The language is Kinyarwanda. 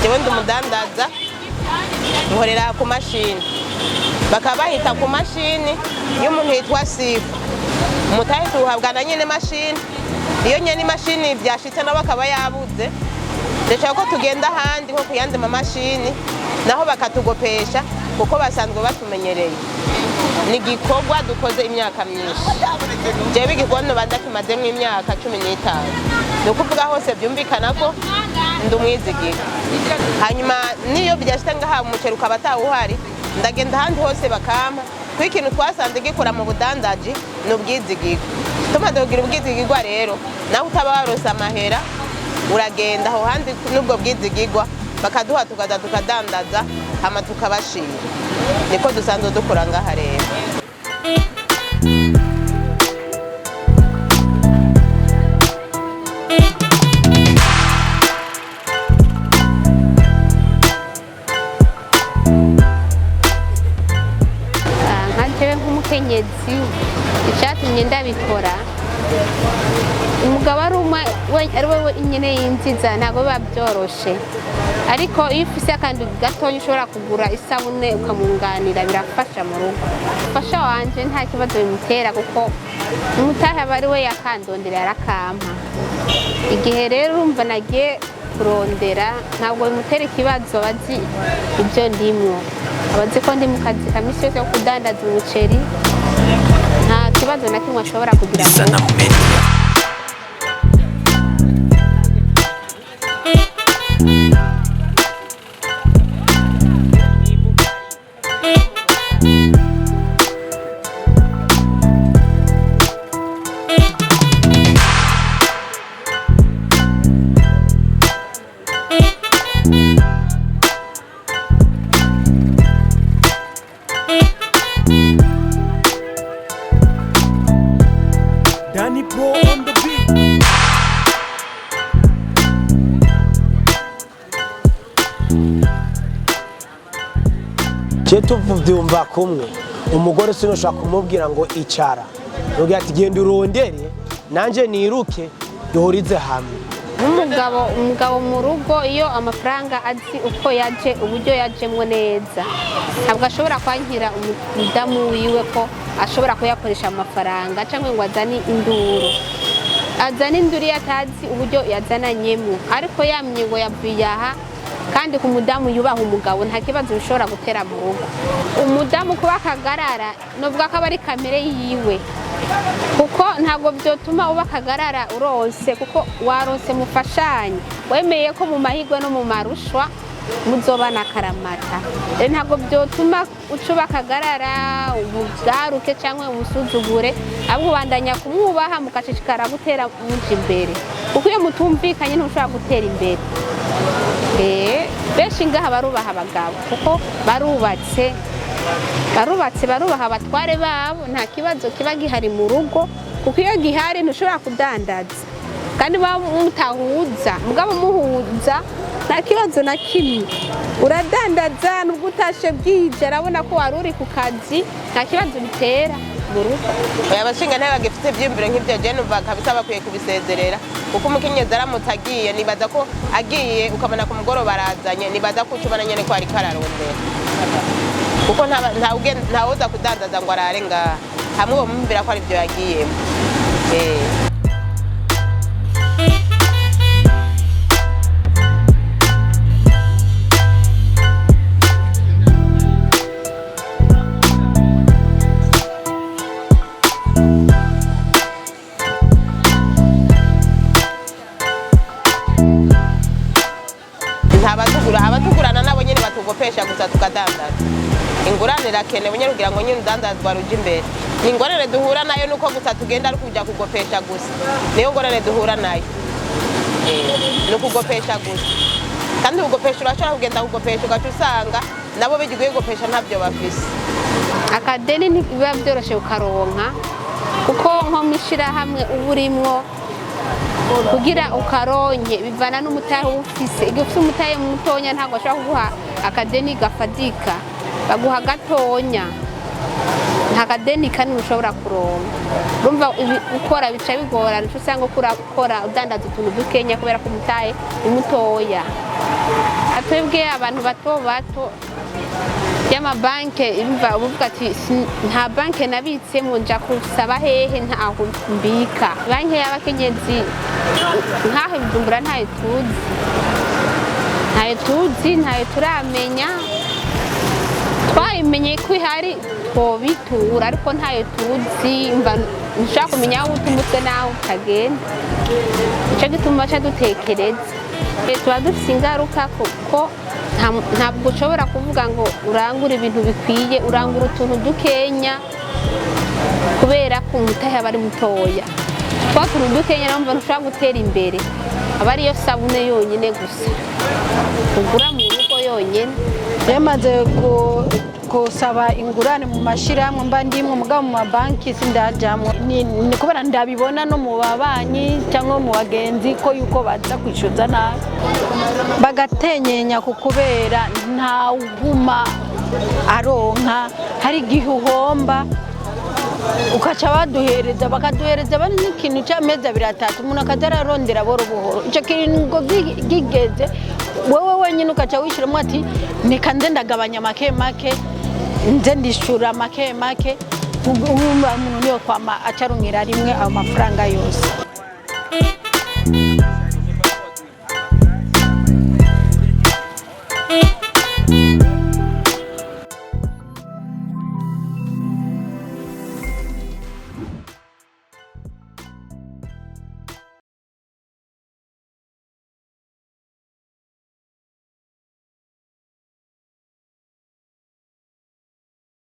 jewe ndi umudandaza nkorera ku mashini bakabahita ku mashini y'umuntu yitwa Sifu umutahe tuhabwa na nyene mashini iyo nyene mashini byashitse nabo akaba yabuze ndashaka ko tugenda handi nko kuyandi mashini naho bakatugopesha kuko basanzwe batumenyereye ni gikorwa dukoze imyaka myinshi jewe igikorwa badakimaze mu imyaka 15 nukuvuga hose byumvikana ko ndumwizigika hanyuma niyo byashita ngaha umuceri ukaba uhari ndagenda handi hose bakampa ku ikintu twasanze gikora mu budandaji n'ubwizigiko tumaze kugira ubwizigirwa rero naho utaba warose amahera uragenda aho handi n'ubwo bwizigirwa bakaduha tukaza tukadandaza hama tukabashira niko dusanzwe dukora ngaha rero nk'umukenyezi icyatumye ndabikora umugabo ari we nyine yinjiza ntabwo biba byoroshe ariko iyo ufise akantu gatoya ushobora kugura isabune ukamwunganira birafasha mu rugo fasha wanje nta kibazo bimutera kuko umutahe aba ari we yakandondera yarakampa igihe rero urumva nagiye kurondera ntabwo bimutera ikibazo bazi ibyo ndimwo abazi ko ndi mu kazi ka misi yose yo kudandaza umuceri nta kibazo na kimwe ashobora kugira Danny Pro on the beat. Chetu vyumva kumwe umugore sinoshaka kumubwira ngo icara rugira ati genda urondere nanje niruke duhurize hamwe umugabo mu rugo iyo amafaranga azi uko yaje uburyo yajemwe neza ntabwo ashobora kwankira umudamu wiwe ko ashobora kuyakoresha amafaranga cyangwa ngo azane induru yatazi uburyo yazananyemo ariko yamye ngo yabiyaha kandi ku mudamu yubaha umugabo nta kibazo bishobora gutera mu rugo umudamu kuba akagarara nubwo akaba ari kamere yiwe kuko ntabwo byotuma uba akagarara uronse kuko waronse mufashanye wemeye ko mu mahigwe no mu marushwa muzobana karamata ntabwo byotuma ucuba akagarara ubugaruke cyangwa umusuzugure ahubwo ubandanya kumwubaha mukashishikara gutera muje imbere kuko iyo mutumvikanye ntushobora gutera imbere benshi ngaha barubaha abagabo kuko barubaha abatware babo nta kibazo kiba gihari mu rugo kuko iyo gihari ntushobora kudandaza kandi mutahuza mugabo muhuza nta kibazo na kimwe uradandaza nubwo utashe bwije arabona ko wari uri ku kazi nta kibazo bitera mu rugo abashinga ntayo bagifite ibyiyumviro nk'ibyo je numva kabisa bakwiye kubisezerera kuko umukenyezi aramutse agiye nibaza ko agiye ukabona ku mugoroba barazanye nibaza ko ucubana nyene ko ari kararondera kuko ntawuza kudandaza ngo arare ngaha hamwe uwo mumvira ko ari byo yagiyemo abatugurana nabo nyine batugopesha gusa tukadandaza ingurane irakenewe nyine kugira ngo nyine udandazwa ruje imbere ingorane duhura nayo nuko gusa tugenda ari kujya kugopesha gusa niyo ngorane duhura nayo no kugopesha gusa kandi ugopesha urashobora kugenda kugopesha ugaca usanga nabo bigiye kugopesha ntabyo bafise akadeni ntibiba byoroshye ukaronka kuko nko mishirahamwe uburimwo kugira ukaronke bivana n'umutahe ufise igihe ufite umutahe mutonya ntabwo ashobora kuguha akadeni gafadika baguha gatonya nta kadeni kanini ushobora kuronka urumva ukora bica bigorana uca usanga urakora udandaza utuntu dukenya kubera ko umutahe ni mutoya twebwe abantu bato y'amabanke imva uvuga ati nta banke nabitsemo nja kusaba hehe ntaho mbika banke y'abakenyezi nkaho Bujumbura ntayo tuzi ntayo turamenya twayimenye ko ihari twobitura ariko ntayo tuzi mva nshaka kumenya aho utumutse naho utagenda icyo gituma baca dutekereza tuba dufite ingaruka kuko ntabwo ushobora kuvuga ngo urangure ibintu bikwiye urangura utuntu dukenya kubera ko umutahe aba ari mutoya twa tuntu dukenya naho ntushobora gutera imbere aba ariyo sabune yonyine gusa ugura mu rugo yonyine yamaze kusaba ingurane mu mashirahamwe mba ndimwe mugabo mu mabanki sindajamwe ni kubera ndabibona no mu babanyi cyangwa mu bagenzi ko yuko baza kwishuza nabi bagatenyenya kukubera nta uguma aronka hari igihe uhomba ukaca bakaduhereza bari n'ikintu cy'amezi 3 umuntu akadararondera boro buhoro icyo kintu ngo gigeze wewe wenyine ukaca wishiramo ati nika nze ndagabanya make nze ndishura make umuntu niyo kwama acarungira rimwe amafaranga yose.